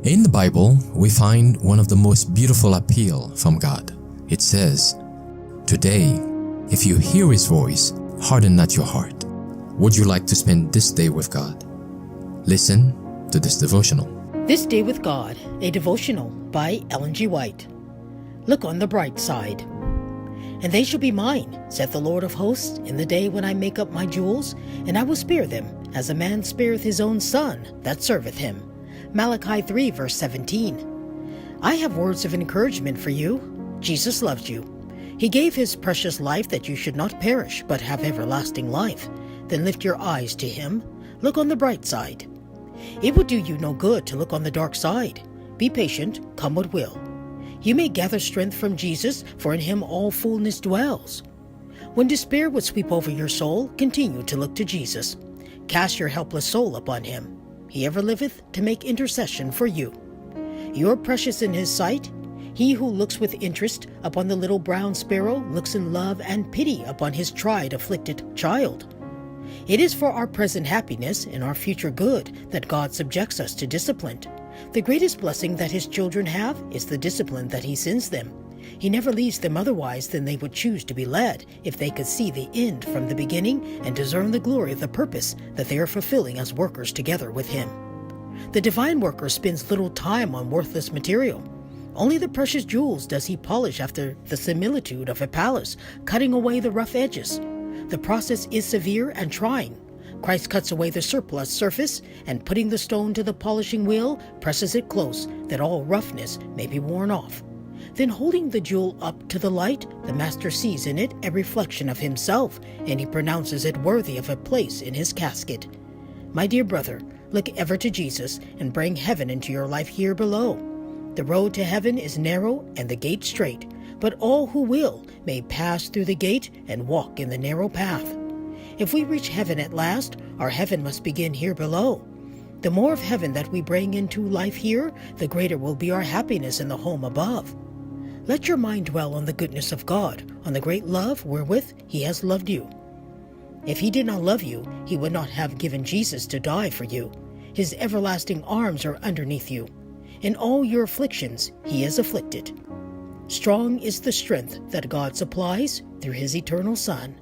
In the Bible, we find one of the most beautiful appeal from God. It says, "Today, if you hear His voice, harden not your heart." Would you like to spend this day with God? Listen to this devotional. This Day with God, a devotional by Ellen G. White. Look on the bright side. And they shall be mine, saith the Lord of hosts, in the day when I make up my jewels, and I will spare them, as a man spareth his own son that serveth him. Malachi 3, verse 17. I have words of encouragement for you. Jesus loves you. He gave his precious life that you should not perish, but have everlasting life. Then lift your eyes to him. Look on the bright side. It will do you no good to look on the dark side. Be patient, come what will. You may gather strength from Jesus, for in him all fullness dwells. When despair would sweep over your soul, continue to look to Jesus. Cast your helpless soul upon him. He ever liveth to make intercession for you. You are precious in his sight. He who looks with interest upon the little brown sparrow looks in love and pity upon his tried, afflicted child. It is for our present happiness and our future good that God subjects us to discipline. The greatest blessing that his children have is the discipline that he sends them. He never leads them otherwise than they would choose to be led if they could see the end from the beginning and discern the glory of the purpose that they are fulfilling as workers together with him. The divine worker spends little time on worthless material. Only the precious jewels does he polish after the similitude of a palace, cutting away the rough edges. The process is severe and trying. Christ cuts away the surplus surface, and putting the stone to the polishing wheel, presses it close, that all roughness may be worn off. Then holding the jewel up to the light, the master sees in it a reflection of himself, and he pronounces it worthy of a place in his casket. My dear brother, look ever to Jesus, and bring heaven into your life here below. The road to heaven is narrow and the gate strait, but all who will may pass through the gate and walk in the narrow path. If we reach heaven at last, our heaven must begin here below. The more of heaven that we bring into life here, the greater will be our happiness in the home above. Let your mind dwell on the goodness of God, on the great love wherewith he has loved you. If he did not love you, he would not have given Jesus to die for you. His everlasting arms are underneath you. In all your afflictions, he is afflicted. Strong is the strength that God supplies through his eternal Son.